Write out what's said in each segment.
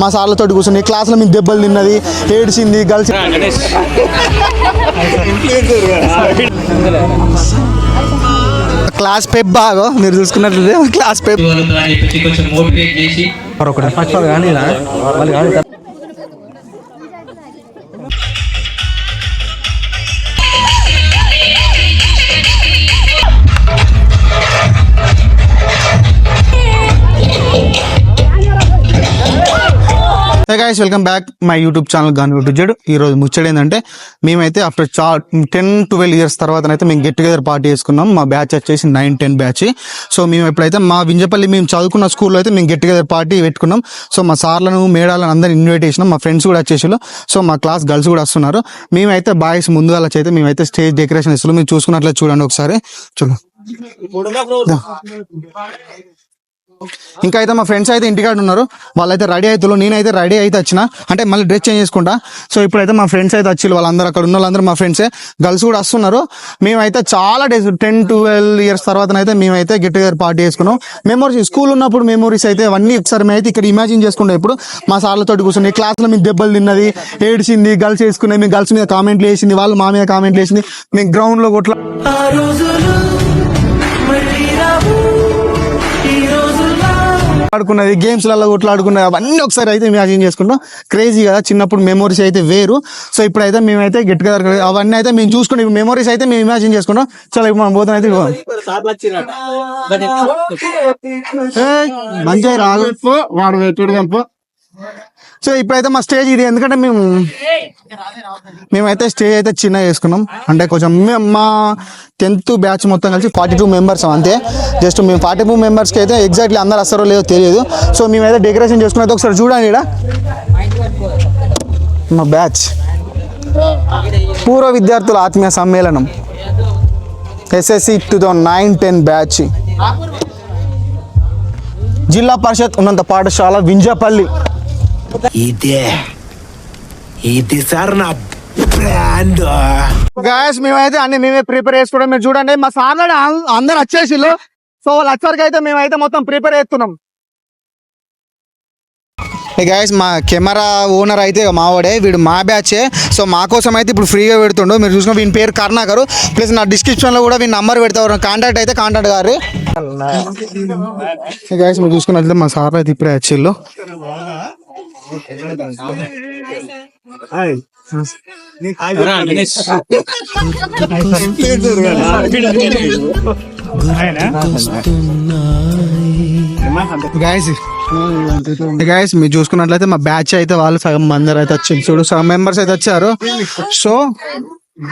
మా సార్లతో కూర్చుని క్లాస్లో మీకు దెబ్బలు తిన్నది, ఏడ్చింది, గర్ల్స్ క్లాస్ పెప్ బాగా మీరు చూసుకున్నట్లయితే క్లాస్ పెప్ guys welcome back my YouTube channel గాన్ జెడ్. ఈ రోజు ముచ్చడి ఏంటంటే మేమైతే ఆఫ్టర్ 10-12 ఇయర్స్ తర్వాత అయితే మేము గెట్ టుగెదర్ పార్టీ చేసుకున్నాం. మా బ్యాచ్ వచ్చేసి 9-10 బ్యాచ్. సో మేము ఎప్పుడైతే మా వింజపల్లి మేము చదువుకున్న స్కూల్లో అయితే మేము గెట్ టుగెదర్ పార్టీ పెట్టుకున్నాం. సో మా సార్లను మేడాలను అందరిని ఇన్వైట్ చేసినాం. మా ఫ్రెండ్స్ కూడా వచ్చేసారు. సో మా క్లాస్ గర్ల్స్ కూడా వస్తున్నారు. మేమైతే బాయ్స్ ముందుగా అయితే మేమైతే స్టేజ్ డెకరేషన్ ఇస్తున్నాం. మీరు చూసుకున్నట్లయితే చూడండి ఒకసారి. ఇంకా అయితే మా ఫ్రెండ్స్ అయితే ఇంటికాడ ఉన్నారు. వాళ్ళైతే రెడీ అవుతారు. నేనైతే రెడీ అయితే వచ్చిన, అంటే మళ్ళీ డ్రెస్ చేంజ్ చేసుకుంటా. సో ఇప్పుడైతే మా ఫ్రెండ్స్ అయితే వచ్చి వాళ్ళందరూ అక్కడ ఉన్న వాళ్ళందరూ మా ఫ్రెండ్సే, గర్ల్స్ కూడా వస్తున్నారు. మేమైతే చాలా డేస్ 10-12 ఇయర్స్ తర్వాత అయితే మేమైతే గెట్ టుగెదర్ పార్టీ చేసుకున్నాం. మెమోరీస్, స్కూల్ ఉన్నప్పుడు మెమోరీస్ అయితే అవన్నీ ఒకసారి మేమైతే ఇక్కడ ఇమాజిన్ చేసుకుంటాం. ఇప్పుడు మా సార్లతో కూర్చుని క్లాస్లో మీకు దెబ్బలు తిన్నది, ఏడ్చింది, గర్ల్స్ వేసుకున్నాయి, మీ గర్ల్స్ మీద కామెంట్లు వేసింది, వాళ్ళు మా మీద కామెంట్లు వేసింది, మేము గ్రౌండ్ లో కొట్లా ఆడుకున్నది, గేమ్స్ లలో కొట్లాడుకున్నది, అవన్నీ ఒకసారి అయితే ఇమాజిన్ చేసుకుంటాం. క్రేజీ కదా, చిన్నప్పుడు మెమోరీస్ అయితే వేరు. సో ఇప్పుడైతే మేమైతే గెట్ టుగెదర్ అవన్నీ అయితే మేము చూసుకుని మెమోరీస్ అయితే మేము ఇమాజిన్ చేసుకుంటాం. చాలా ఇప్పుడు మనం పోతాం అయితే మంచిగా రాదు వాడు పెట్టుడు. సో ఇప్పుడైతే మా స్టేజ్ ఇది, ఎందుకంటే మేమైతే స్టేజ్ అయితే చిన్నగా వేసుకున్నాం. అంటే కొంచెం మా 10th బ్యాచ్ మొత్తం కలిసి 42 మెంబర్స్ అంతే. జస్ట్ మేము 42 మెంబర్స్కి అయితే ఎగ్జాక్ట్లీ అందరు వస్తారో లేదో తెలియదు. సో మేమైతే డెకరేషన్ చేసుకున్నది ఒకసారి చూడండి. ఇక్కడ మా బ్యాచ్ పూర్వ విద్యార్థుల ఆత్మీయ సమ్మేళనం SSC 2009-10 బ్యాచ్, జిల్లా పరిషత్ ఉన్నత పాఠశాల వింజపల్లి. ఇది సార్ నా బ్రాండ్. గాయస్ మేమైతే అన్ని మేమే ప్రిపేర్ చేసుకోవడం. మీరు చూడండి మా సార్ అందరు వచ్చేసిళ్ళు. సో వాళ్ళు వచ్చరికి అయితే మేమైతే మొత్తం ప్రిపేర్ చేస్తున్నాం. గాయస్ మా కెమెరా ఓనర్ అయితే మావాడే, వీడు మా బ్యాచే. సో మా కోసం అయితే ఇప్పుడు ఫ్రీగా పెడుతుండో. మీరు చూసుకున్న వీని పేరు కరుణాకర్. ప్లస్ నా డిస్క్రిప్షన్లో కూడా వీని నంబర్ పెడతారు, కాంటాక్ట్ అయితే కాంటాక్ట్ గారు. గాయస్ మీరు చూసుకున్నట్లయితే మా సార్ అయితే ఇప్పుడే వచ్చిళ్ళు. గైస్ మీరు చూసుకున్నట్లయితే మా బ్యాచ్ అయితే వాళ్ళు సగం మంది అయితే వచ్చింది. చూడు సగం మెంబర్స్ అయితే వచ్చారు. సో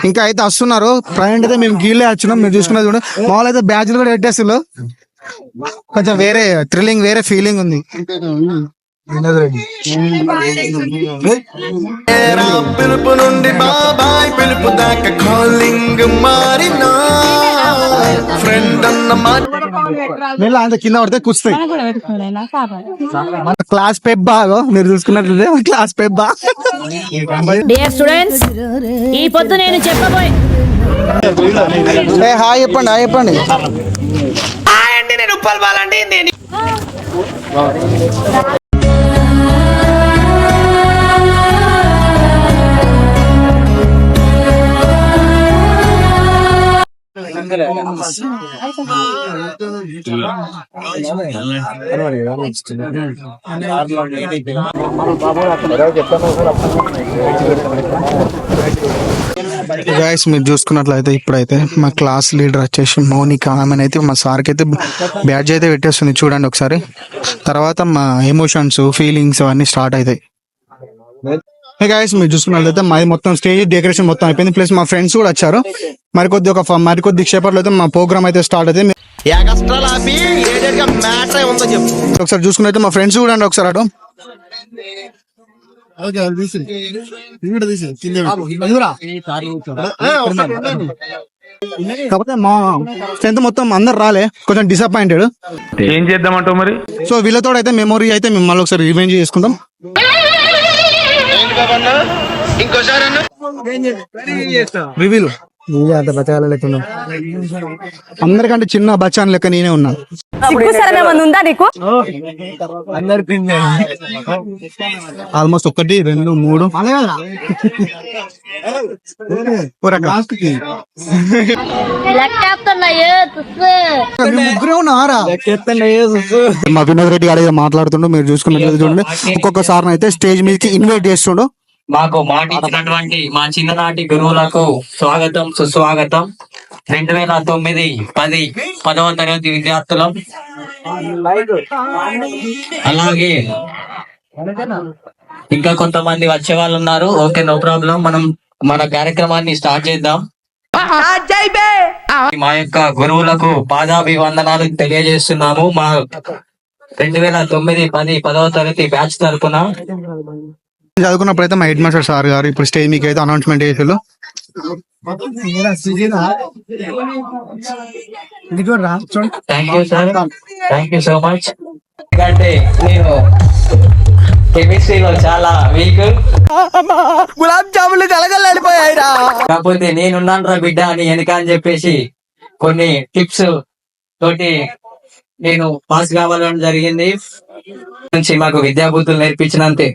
ఇంకా అయితే వస్తున్నారు. ప్రజెంట్ అయితే మేము గీళ్ళే వచ్చినాం. మీరు చూసుకున్నది కూడా మామూలు అయితే బ్యాచ్లు కూడా పెట్టేస్తారు. కొంచెం వేరే థ్రిల్లింగ్, వేరే ఫీలింగ్ ఉంది. పిలుపు నుండి బాబాయ్ పిలుపు దాకా కాలింగ్ మారినా ఫ్రెండ్ అన్న అంత కింద పడితే కుస్తాయి. క్లాస్ పెప్ బాగా మీరు చూసుకున్నట్లయితే క్లాస్ పెప్ బా. డియర్ స్టూడెంట్స్, ఈ పొద్దు నేను చెప్పబోయే హాయ్ చెప్పండి, హాయ్ చెప్పండి. హాయ్ అండి, నేను ఉప్పల్ బాలండి. నేను గైస్ మీరు చూసుకున్నట్లయితే ఇప్పుడైతే మా క్లాస్ లీడర్ వచ్చేసి మౌనిక, ఆమె అయితే మా సార్కి అయితే బ్యాడ్జ్ అయితే పెట్టేస్తుంది. చూడండి ఒకసారి. తర్వాత మా ఎమోషన్స్, ఫీలింగ్స్ అవన్నీ స్టార్ట్ అవుతాయి. గైస్ మీరు చూసుకున్నట్లయితే మాది మొత్తం స్టేజ్ డెకరేషన్ మొత్తం అయిపోయింది. ప్లస్ మా ఫ్రెండ్స్ కూడా వచ్చారు. మరికొద్ది క్షేపట్లో అయితే మా ప్రోగ్రామ్ అయితే స్టార్ట్ అవుతుంది. ఒకసారి చూసుకున్నట్లయితే మా ఫ్రెండ్స్ కూడా అండి ఒకసారి అటు. కాకపోతే మా స్ట్రెంత్ మొత్తం అందరు రాలే, కొంచెం డిసప్పాయింటెడ్. ఏం చేద్దామంటావు మరి? సో వీళ్ళతో అయితే మెమొరీ అయితే మేము మళ్ళీ ఒకసారి రివెంజ్ చేసుకుంటాం. రివ్యూలు అంత బతకాల లెక్క ఉన్నావు. అందరికంటే చిన్న బచ్చాన్ లెక్క నేనే ఉన్నా. ఉందా నీకు? ఆల్మోస్ట్ 1 2 3 ముగ్గురే ఉన్నారా? మా వినోద్ రెడ్డి గారు మాట్లాడుతుండో మీరు చూసుకున్నట్లయితే చూడండి. ఒక్కొక్కసారి అయితే స్టేజ్ మీదకి ఇన్వైట్ చేస్తుండో. మాకు మాట ఇచ్చినటువంటి మా చిన్ననాటి గురువులకు స్వాగతం సుస్వాగతం. 2009 10వ తరగతి విద్యార్థులం. అలాగే ఇంకా కొంతమంది వచ్చే వాళ్ళు ఉన్నారు. Okay, no problem. మనం మన కార్యక్రమాన్ని స్టార్ట్ చేద్దాం. మా యొక్క గురువులకు పాదాభివందనాలు తెలియజేస్తున్నాము. మా 2009 10వ తరగతి బ్యాచ్ తరపున చదువుకున్నప్పుడు అయితే మా హెడ్ మాస్టర్ సార్ గారు ఇప్పుడు స్టేజ్ మీకు అయితే అనౌన్స్మెంట్ చేసారు. Thank you sir, thank you so much. ఎందుకంటే నేను కెమిస్ట్రీలో చాలా వీక్. గులాబ్ జాములు కలగలడిపోయాయిరా. కాకపోతే నేనున్నాను రా బిడ్డ అని వెనక అని చెప్పేసి కొన్ని టిప్స్ తోటి నేను పాస్ కావాలని జరిగింది. నుంచి మాకు విద్యాబుద్ధులు నేర్పించినంతే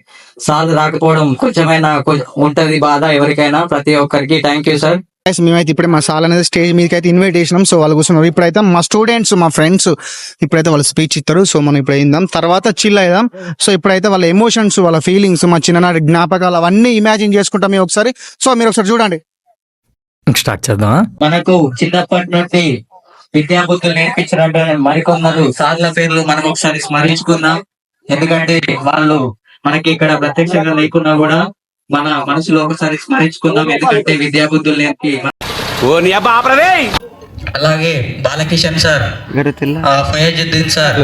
సార్లు రాకపోవడం కొంచెమైనా ఉంటది బాధ ఎవరికైనా, ప్రతి ఒక్కరికి. Thank you sir. మేమైతే ఇప్పుడే మా సార్ అనేది స్టేజ్ మీదకి అయితే ఇన్వైట్ చేసినాం. సో వాళ్ళు కూర్చున్నారు. ఇప్పుడైతే మా స్టూడెంట్స్ మా ఫ్రెండ్స్ ఇప్పుడైతే వాళ్ళు స్పీచ్ ఇస్తారు. సో మనం ఇప్పుడు అయిందాం, తర్వాత చిల్ అయిదాం. సో ఇప్పుడైతే వాళ్ళ ఎమోషన్స్, వాళ్ళ ఫీలింగ్స్, మా చిన్ననాటి జ్ఞాపకాలు అవన్నీ ఇమాజిన్ చేసుకుంటాం మేము ఒకసారి. సో మీరు ఒకసారి చూడండి. స్టార్ట్ చేద్దాం. మనకు చిన్నప్పటి నుండి విద్యాబుద్ధులు నేర్పించినట్టు మరికొందరు సార్ల పేర్లు మనం ఒకసారి స్మరించుకుందాం. ఎందుకంటే వాళ్ళు మనకి ఇక్కడ ప్రత్యక్షంగా లేకున్నా కూడా మన మనసులో ఒకసారి స్మరించుకుందాం. ఎందుకంటే విద్యాబుద్ధులు నేర్పి. అలాగే Balakishan sir, Fayazuddin sir,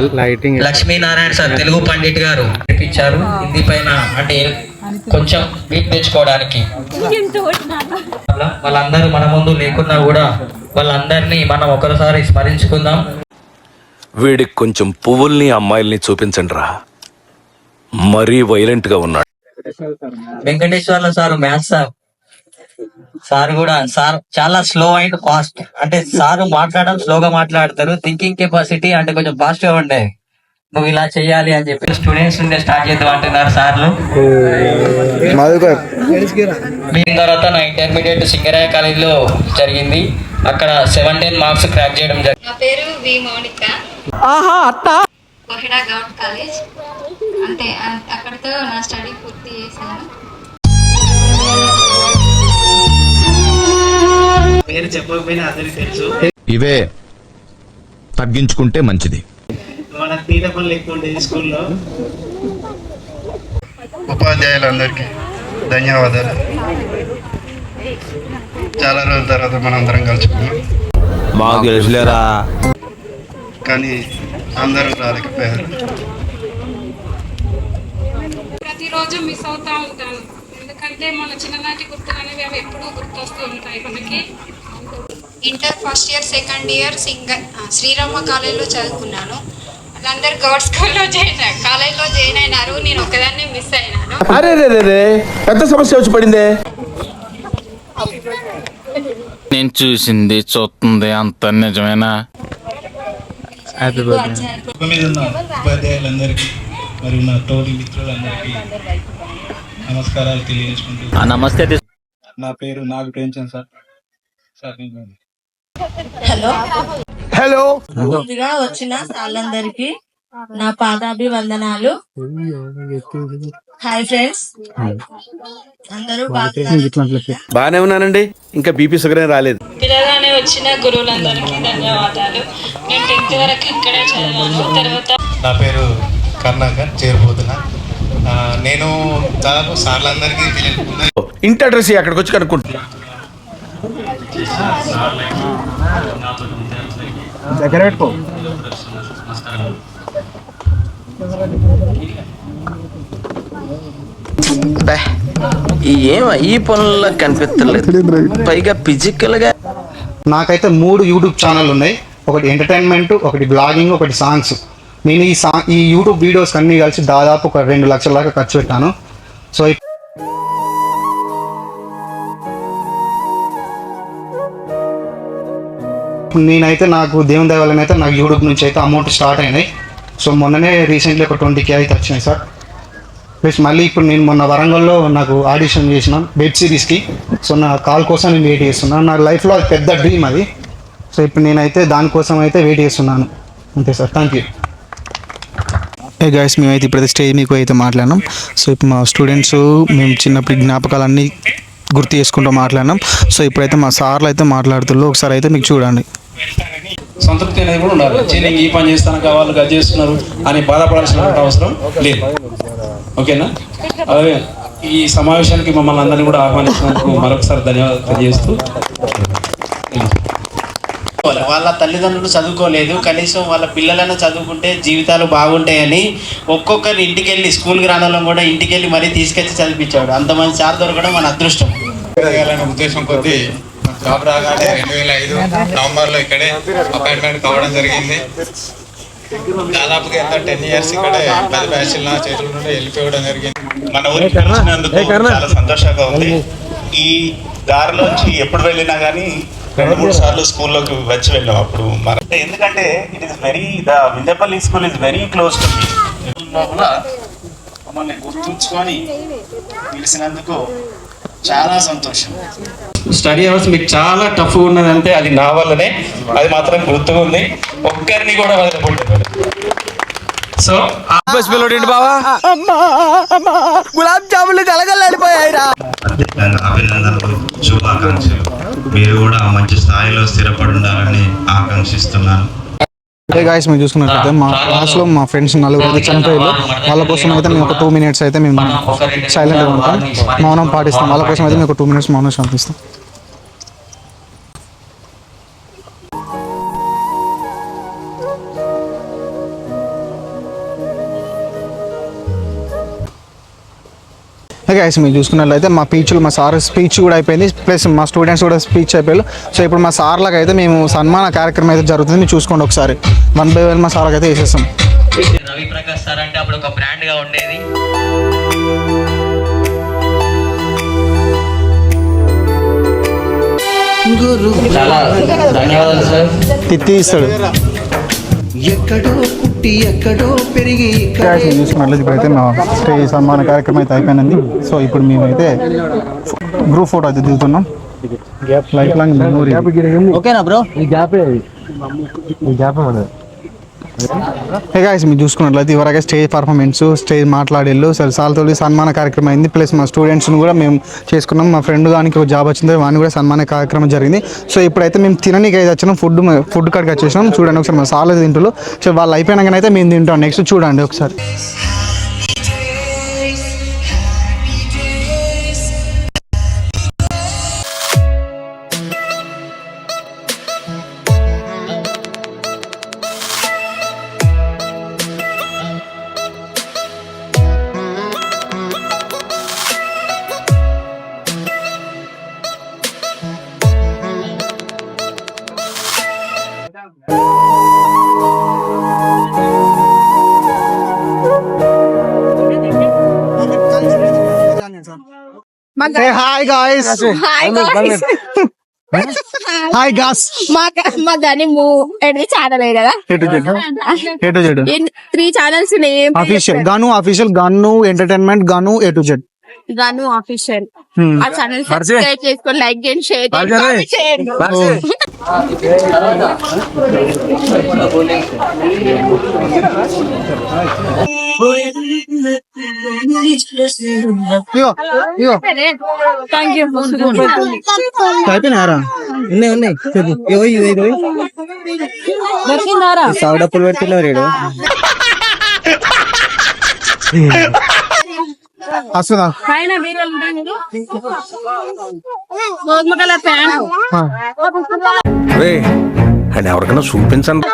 Lakshminarayana sir, Telugu Pandit గారు నేర్పించారు హిందీ పైన, అంటే కొంచెం వీట్ తెచ్చుకోవడానికి. వాళ్ళందరూ మన ముందు లేకున్నా కూడా వాళ్ళందరినీ మనం ఒకసారి స్మరించుకుందాం. వీడికి కొంచెం పువ్వుల్ని అమ్మాయిల్ని చూపించండి రా, మరీ వైలెంట్ గా ఉన్నాడు. వెంకటేశ్వర్ల సార్ మ్యాథ్స్ సార్ కూడా సార్ చాలా స్లో అండ్ ఫాస్ట్. అంటే సార్ మాట్లాడడం స్లోగా మాట్లాడతారు. థింకింగ్ కెపాసిటీ అంటే కొంచెం ఫాస్ట్ గా ఉండే, నువ్వు ఇలా చెయ్యాలి అని చెప్పి స్టూడెంట్స్ నుండి స్టార్ట్ చేద్దాం అంటున్నారు సార్లు. దీని తర్వాత నా ఇంటర్మీడియట్ సింగరాయ కాలేజీలో జరిగింది. అక్కడ 17 మార్క్స్ క్రాక్ చేయడం జరిగింది. నా పేరు వి మౌనిక, కోహిడా గౌడ్ కాలేజ్. అంతే, అక్కడితో నా స్టడీ పూర్తి చేశాను. పేరు చెప్పకపోయినా అందరికి తెలుసు. ఇవే తగ్గించుకుంటే మంచిది. మన తీర పనులు ఎక్కువ ఉండేది స్కూల్లో. ఉపాధ్యాయులందరికీ ధన్యవాదాలు. చాలా రోజుల తర్వాత మనం అందరం కలుసుకున్నాం. మాకు తెలుసులేరా, కానీ అందరూ రాలేకపోయారు. ప్రతిరోజు మిస్ అవుతా ఉంటాను, ఎందుకంటే మన చిన్ననాటి గుర్తులు అనేవి అవి ఎప్పుడూ గుర్తొస్తూ ఉంటాయి మనకి. Inter first year second year Srirama కాలేజ్లో చదువుకున్నాను. వాళ్ళందరూ గౌడ్ స్కూల్లో కాలేజ్లో జాయిన్ అయినారు, నేను ఒకదాన్ని మిస్ అయినాను. అరే రే పెద్ద సమస్య వచ్చి పడిందే. నేను చూసింది చూస్తుంది అంత నిజమేనా? మీద ఉన్న ఉపాధ్యాయులందరికీ మరియు నా తోటి మిత్రులందరికీ నమస్కారాలు తెలియజేసుకుంటూ. నమస్తే. నా పేరు నాగ్ ప్రేమ్చంద్ సార్. హలో. ముందుగా వచ్చిన సార్లందరికీ నా పాదాభివందనాలు. హాయ్ ఫ్రెండ్స్, అందరూ బానే ఉన్నానండి, ఇంకా బీపీ షుగర్ రాలేదు. పిల్లగానే వచ్చిన గురువులందరికీ ధన్యవాదాలు. నేను 10th వరకు ఇక్కడే చదివాను. తర్వాత నా పేరు కర్ణాకర్ చేరిపోతున్నా. నేను దాదాపు సార్లందరికీ ఇంటి అడ్రస్ అక్కడికి వచ్చి కనుక్కుంటున్నా. దగ్గర పెట్టుకో. ఏం ఈ పనుల్లో కనిపించలేదు, పైగా ఫిజికల్ గా. నాకైతే 3 యూట్యూబ్ ఛానల్ ఉన్నాయి. ఒకటి ఎంటర్టైన్మెంట్, ఒకటి బ్లాగింగ్, ఒకటి సాంగ్స్. నేను ఈ యూట్యూబ్ వీడియోస్ అన్ని కలిసి దాదాపు ఒక 2 లక్షల దాకా ఖర్చు పెట్టాను. సో ఇప్పుడు నేనైతే నాకు దేవుని దయ వల్లనైతే నాకు యూట్యూబ్ నుంచి అయితే అమౌంట్ స్టార్ట్ అయినాయి. సో మొన్ననే రీసెంట్లీ ఒక 20K అయితే వచ్చినాయి సార్. ప్లస్ మళ్ళీ ఇప్పుడు నేను మొన్న వరంగల్లో నాకు ఆడిషన్ చేసిన వెబ్ సిరీస్కి. సో నా కాల్ కోసం నేను వెయిట్ చేస్తున్నాను. నా లైఫ్లో అది పెద్ద డ్రీమ్ అది. సో ఇప్పుడు నేనైతే దానికోసం అయితే వెయిట్ చేస్తున్నాను. అంతే sir, thank you. A guys, మేమైతే ఇప్పుడైతే స్టేజ్ మీకు అయితే మాట్లాడినాం. సో ఇప్పుడు మా స్టూడెంట్స్ మేము చిన్నప్పుడు జ్ఞాపకాలన్నీ గుర్తు చేసుకుంటూ మాట్లాడినాం. సో ఇప్పుడైతే మా సార్లు అయితే మాట్లాడుతున్నారు. ఒకసారి అయితే మీకు చూడండి. సంతృప్తి అనేది కూడా ఉండాలి. నేను ఈ పని చేస్తాను వాళ్ళు అది చేస్తున్నారు అని బాధపడాల్సిన అవసరం లేదు. ఓకేనా? అలాగే ఈ సమావేశానికి మమ్మల్ని అందరినీ కూడా ఆహ్వానించినందుకు మరొకసారి ధన్యవాదాలు తెలియజేస్తూ, వాళ్ళ తల్లిదండ్రులు చదువుకోలేదు, కనీసం వాళ్ళ పిల్లలను చదువుకుంటే జీవితాలు బాగుంటాయని ఒక్కొక్కరి ఇంటికి వెళ్ళి స్కూల్కి రావడం కూడా ఇంటికి వెళ్ళి మరీ తీసుకొచ్చి చదివించాడు. అంతమంది సార్ దొరకడం మన అదృష్టం. ఉద్దేశం కొద్దీ జాబ్ రాగానే 2005 నవంబర్లో ఇక్కడే అపాయింట్మెంట్ కావడం జరిగింది. దాదాపుగా ఎంత 10 years ఇక్కడే 10 బ్యాచ్లు నా చేతుల నుండి వెళ్ళిపోవడం జరిగింది. మన ఊరికి వచ్చినందుకు చాలా సంతోషంగా ఉంది. ఈ దారిలోంచి ఎప్పుడు వెళ్ళినా కానీ 2-3 సార్లు స్కూల్లోకి వచ్చి వెళ్ళాం. అప్పుడు ఎందుకంటే it is very Vinjapalli school is very close to me. మమ్మల్ని గుర్తుంచుకొని పిలిచినందుకు చాలా సంతోషం. స్టడీ అవర్స్ మీకు చాలా టఫ్గా ఉన్నదంటే అది నా వల్లనే, అది మాత్రం గుర్తుగా ఉంది. ఒక్కరిని కూడా వదిలిపోతుంది. సో గులాబ్ జాములు కలగలడిపోయాయిరా. అభినందనలు, శుభాకాంక్షలు. మీరు కూడా మంచి స్థాయిలో స్థిరపడి ఉండాలని ఆకాంక్షిస్తున్నాను. అదే గాయస్, మీరు చూసుకున్నట్లయితే మా క్లాస్లో మా ఫ్రెండ్స్ 4 అయితే చనిపోయారు. వాళ్ళ కోసం అయితే మేము ఒక 2 minutes అయితే మేము సైలెంట్గా ఉంటాం, మౌనం పాటిస్తాం. వాళ్ళ కోసం అయితే మేము ఒక 2 minutes మౌనం శాంతిస్తాం. గైస్, మీరు చూసుకున్నట్లయితే మా పీచ్లు మా సార్ స్పీచ్ కూడా అయిపోయింది, ప్లస్ మా స్టూడెంట్స్ కూడా స్పీచ్ అయిపోయారు. సో ఇప్పుడు మా సార్లకు అయితే మేము సన్మాన కార్యక్రమం అయితే జరుగుతుంది. మీరు చూసుకోండి ఒకసారి. 1 by 1 మా సార్లకు అయితే వేసేస్తాం. రవి ప్రకాష్ సార్ అంటే అప్పుడు ఒక బ్రాండ్ గా ఉండేది. చాలా ధన్యవాదాలు సార్. తిత్తి ఇస్తాడు. ఎక్కడో పుట్టి ఎక్కడో పెరిగి చూసుకున్నట్లయితే ఇప్పుడైతే మా స్టేజ్ సన్మాన కార్యక్రమం అయితే అయిపోయింది. సో ఇప్పుడు మేమైతే గ్రూప్ ఫోటో అయితే దిగుతున్నాం. Life long memory. ఓకేనా బ్రో? హే గాయ్స్, మీరు చూసుకున్నట్లయితే ఇవరగా స్టేజ్ పర్ఫార్మెన్స్, స్టేజ్ మాట్లాడేళ్ళు సార్లతో సన్మాన కార్యక్రమం అయింది. ప్లస్ మా స్టూడెంట్స్ని కూడా మేము చేసుకున్నాం. మా ఫ్రెండ్ దానికి ఒక జాబ్ వచ్చింది, వాడిని కూడా సన్మాన కార్యక్రమం జరిగింది. సో ఇప్పుడైతే మేము తిననీకి అయితే వచ్చినాం. ఫుడ్ కాడికి వచ్చేసినాం. చూడండి ఒకసారి మా సార్లు తింటున్నారు. సో వాళ్ళు అయిపోయినాకనైతే మేము తింటాం. నెక్స్ట్ చూడండి ఒకసారి. Hey, hi guys. Hi guys. మా దాని ఛానల్ కదా, A to Z 3 channels official గను ఎంటర్టైన్మెంట్, గను A to Z. గాను ఆఫీషియల్. ఆ ఛానల్ సబ్స్క్రైబ్ చేసుకొని లైక్ చేయండి, షేర్ చేయండి. Thank you. అయిపోయినారా? ఉన్నాయి సౌడప్పులు పెడుతున్నారు రేడు. వస్తుందా? అని ఎవరికైనా చూపించండి.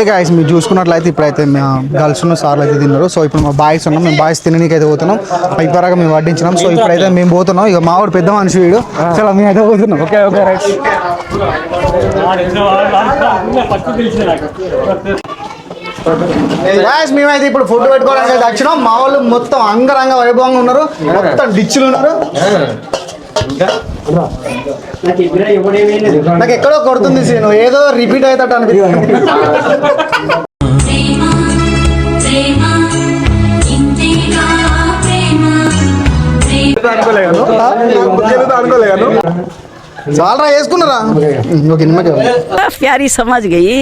గాయస్, మీరు చూసుకున్నట్లయితే ఇప్పుడైతే మా గర్ల్స్ సార్లు అయితే తిన్నారు. సో ఇప్పుడు మా బాయ్స్ ఉన్నాం. మేము బాయ్స్ తిననీకి అయితే పోతున్నాం. ఇప్పటివరకు మేము వడ్డించినాం. సో ఇప్పుడైతే మేము పోతున్నాం. ఇక మావాడు పెద్ద మనిషి వీడు. చాలా మేము అయితే పోతున్నాం. Okay right. మేమైతే ఇప్పుడు ఫుడ్ పెట్టుకోవడానికి అయితే వచ్చినాం. మా వాళ్ళు మొత్తం అంగరంగ వైభవంగా ఉన్నారు. మొత్తం డిచ్చులు ఉన్నారు. నాకు ఎక్కడో కొడుతుంది సీను, ఏదో రిపీట్ అవుతాడు అనిపిస్తుంది. చాలా వేసుకున్నారా ఇంకొక నిమ్మకాయ ప్యారీ సమాజ్ గయి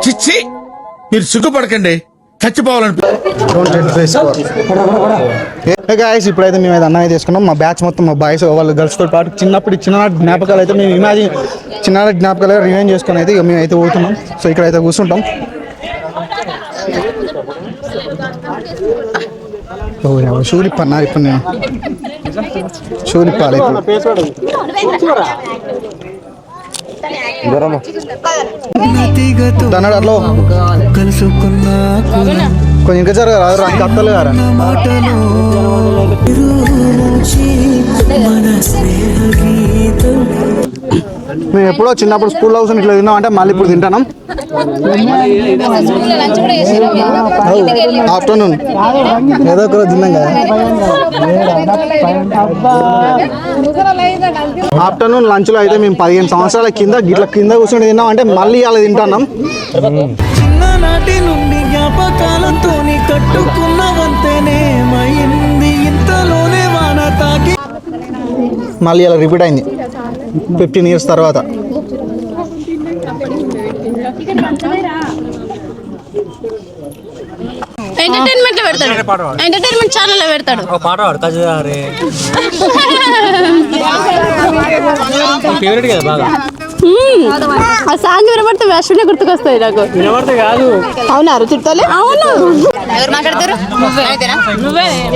చిచ్చి మీరు సిగ్గుపడకండి, చచ్చిపోవాలని. గాయస్ ఇప్పుడైతే మేము అయితే అన్నం అయితే తీసుకున్నాం. మా బ్యాచ్ మొత్తం మా బాయ్స్ వాళ్ళు గర్ల్స్తో పాటు చిన్ననాటి జ్ఞాపకాలు అయితే మేము చిన్ననాటి జ్ఞాపకాలు రివైండ్ చేసుకొని అయితే ఇక మేము అయితే పోతున్నాం. సో ఇక్కడైతే కూర్చుంటాం. షూలిప్పన్నారు ఇప్పుడు నేను షూలిప్పాలి ఇప్పుడు. దన్నాడు అట్లా కొంచెం ఇంకా జరగరా రంగు అత్తలు గారా. మేము ఎప్పుడో చిన్నప్పుడు స్కూల్లో కూర్చొని ఇట్లా తిన్నాం అంటే మళ్ళీ ఇప్పుడు తింటాం. ఆఫ్టర్నూన్ ఏదో ఒక రోజు తిన్నాం కదా. ఆఫ్టర్నూన్ లంచ్ లో అయితే మేము 15 సంవత్సరాల కింద గిట్ల కింద కూర్చొని తిన్నాం అంటే మళ్ళీ అలా తింటున్నాం. చిన్ననాటి నుండి జ్ఞాపకాలతో కట్టుకున్న వంతెనే మైంది ఇంతలోనే వాన తాకి మళ్ళీ అలా రిపీట్ అయింది 15 years తర్వాత. ఎంటర్టైన్మెంట్ లో పెడతాడు, ఎంటర్టైన్మెంట్ ఛానల్ లో పెడతాడు. పాట పాడు ఫేవరెట్ కదా బాగా. ఆ సాంగ్ వినబడితే అశ్విని గుర్తుకొస్తాయి నాకు. వినబడితే కాదు, అవునా చుట్టాలే. అవును ఎవరు మాట్లాడతారు?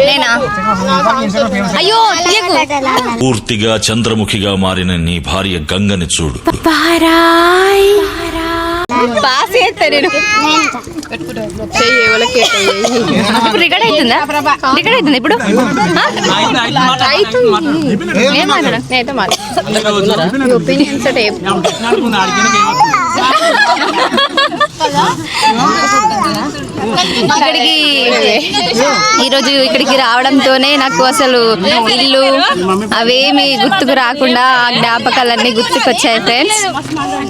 నేనా? అయ్యో పూర్తిగా చంద్రముఖిగా మారిన నీ భార్య గంగని చూడు. పాస్ చేస్తా నేను. ఇప్పుడు రికార్డ్ అవుతుందా? రికార్డ్ అవుతుంది ఇప్పుడు. ఒపీనియన్స్ ఇక్కడికి ఈరోజు ఇక్కడికి రావడంతోనే నాకు అసలు ఇల్లు అవేమి గుర్తుకు రాకుండా ఆ జ్ఞాపకాలన్నీ గుర్తుకొచ్చాయి ఫ్రెండ్స్.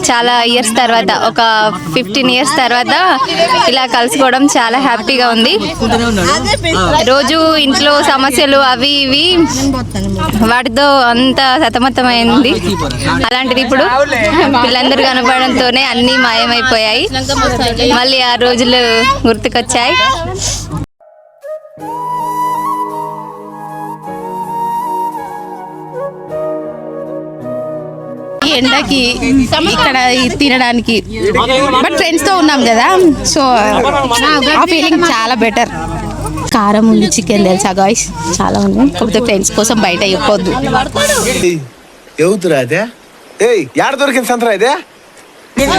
చాలా ఇయర్స్ తర్వాత, ఒక 15 years తర్వాత ఇలా కలుసుకోవడం చాలా హ్యాపీగా ఉంది. రోజు ఇంట్లో సమస్యలు అవి ఇవి వాటితో అంత సతమతమైంది. అలాంటిది ఇప్పుడు పిల్లలందరూ కనపడంతోనే అన్నీ మాయమైపోయాయి. మళ్ళీ ఆ రోజులు గుర్తుకొచ్చాయి. ఎండకి ఇక్కడ తినడానికి బట్ ఫ్రెండ్స్ తో ఉన్నాం కదా, సో ఆ ఫీలింగ్ చాలా బెటర్. కారం ఉంది చికెన్ తెలుసా గాయ్స్, చాలా ఉంది. కాకపోతే ఫ్రెండ్స్ కోసం బయట ఇవ్వద్దు.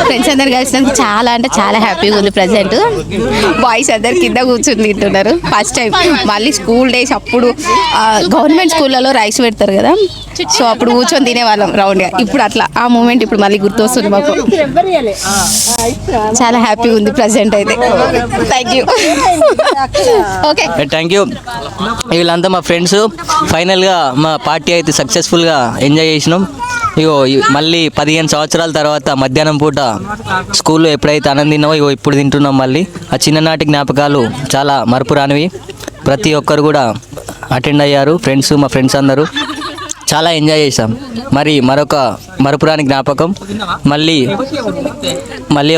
ఫ్రెండ్స్ అందరు కలిసినందుకు చాలా అంటే చాలా హ్యాపీగా ఉంది. ప్రజెంట్ బాయ్స్ అందరు కింద కూర్చుని తింటున్నారు ఫస్ట్ టైం. మళ్ళీ స్కూల్ డేస్ అప్పుడు గవర్నమెంట్ స్కూళ్ళలో రైస్ పెడతారు కదా, సో అప్పుడు కూర్చొని తినేవాళ్ళం రౌండ్గా. ఇప్పుడు అట్లా ఆ మూమెంట్ ఇప్పుడు మళ్ళీ గుర్తు వస్తుంది మాకు. చాలా హ్యాపీగా ఉంది ప్రజెంట్ అయితే. Thank you. Okay thank you. వీళ్ళంతా మా ఫ్రెండ్స్. ఫైనల్గా మా పార్టీ అయితే సక్సెస్ఫుల్గా ఎంజాయ్ చేసినాం. ఇగో మళ్ళీ 15 సంవత్సరాల తర్వాత మధ్యాహ్నం పూట స్కూల్లో ఎప్పుడైతే అన్నం తిన్నామో ఇగో ఇప్పుడు తింటున్నాం. మళ్ళీ ఆ చిన్ననాటి జ్ఞాపకాలు చాలా మరపురానివి. ప్రతి ఒక్కరు కూడా అటెండ్ అయ్యారు. మా ఫ్రెండ్స్ అందరూ చాలా ఎంజాయ్ చేసాం. మరి మరొక మరపురాని జ్ఞాపకం మళ్ళీ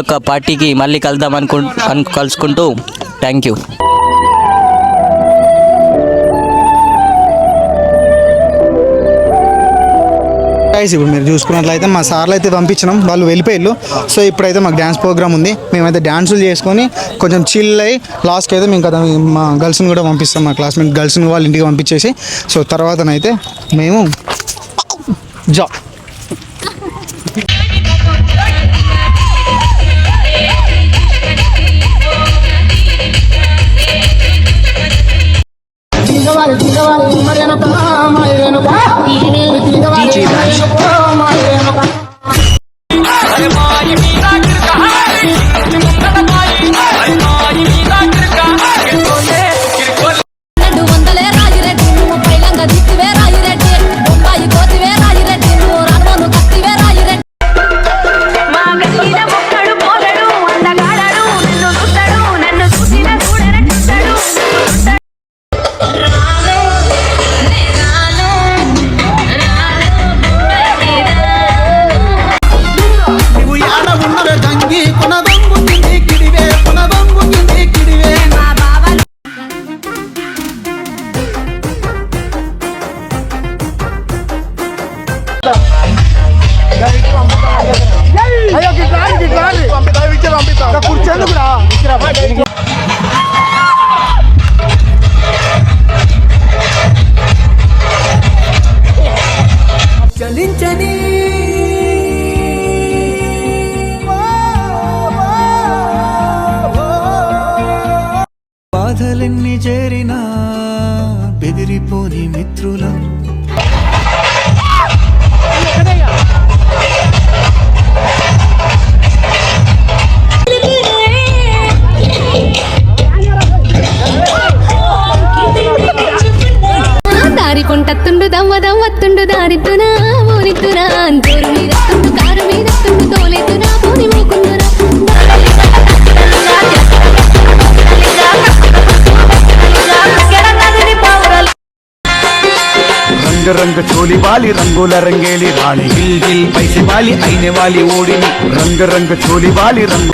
ఒక పార్టీకి మళ్ళీ కలుద్దాం కలుసుకుంటూ థ్యాంక్ యూ. ఇప్పుడు మీరు చూసుకున్నట్లయితే మా సార్లు అయితే పంపించినాం, వాళ్ళు వెళ్ళిపోయారు. సో ఇప్పుడైతే మాకు డ్యాన్స్ ప్రోగ్రామ్ ఉంది. మేమైతే డ్యాన్సులు చేసుకొని కొంచెం చిల్ అయ్యి లాస్ట్కి అయితే మేము కదా మా గర్ల్స్ని కూడా పంపిస్తాం, మా క్లాస్మేట్ గర్ల్స్ని వాళ్ళ ఇంటికి పంపించేసి సో తర్వాతనైతే మేము జా DJ చలించని బాధలెన్ని చేరినా బెదిరిపోని మిత్రులం దారికుంటత్తుండు దవ్వదవ్వత్తుండు దారిద్దునా ఊరిద్దురా జోరు మీదత్తుండు కారు మీదత్తుండు తోలెద్దురా పోని మోకుందురా रंग रंग चोली वाली रंगोला रंगेली रानी गिल गिल पैसे वाली आईने वाली ओढ़नी रंग रंग चोली वाली रंग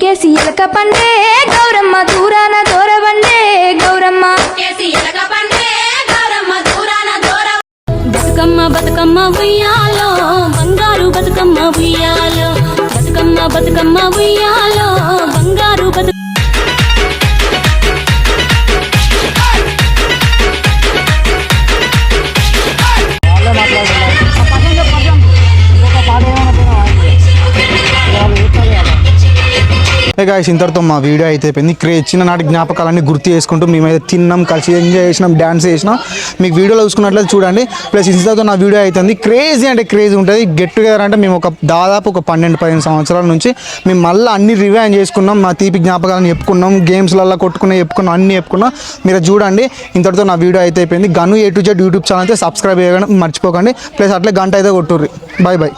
కేసీఎలక పండే గౌరమ్మ దూరాన దూరబండే గౌరమ్మ బతుకమ్మ బతుకమ్మ ఉయ్యాలో బంగారు బతుకమ్మ ఉయ్యాలో బతుకమ్మ బతుకమ్మ ఉయ్యాలో బంగారు బతుకమ్మ గాయస్ ఇంతటితో మా వీడియో అయితే అయిపోయింది. చిన్ననాటి జ్ఞాపకాలన్నీ గుర్తు చేసుకుంటూ మేమైతే తిన్నాం, కలిసి ఎంజాయ్ చేసినాం, డ్యాన్స్ చేసినాం. మీకు వీడియోలో చూసుకున్నట్లయితే చూడండి. ప్లస్ ఇంతటితో నా వీడియో అవుతుంది. క్రేజీ అంటే క్రేజీ ఉంటుంది. గెట్ టుగెదర్ అంటే మేము దాదాపు ఒక 12-15 సంవత్సరాల నుంచి మేము మళ్ళీ అన్ని రివైండ్ చేసుకున్నాం. మా తీపి జ్ఞాపకాలను చెప్పుకున్నాం, గేమ్స్లలో చెప్పుకున్నాం, అన్నీ చెప్పుకున్నాం. మీరు చూడండి. ఇంతటితో నా వీడియో అయితే అయిపోయింది. గను A to Z YouTube channel అయితే సబ్స్క్రైబ్ చేయడం మర్చిపోకండి. ప్లస్ అట్లే గంట అయితే కొట్టుర్రి. Bye bye.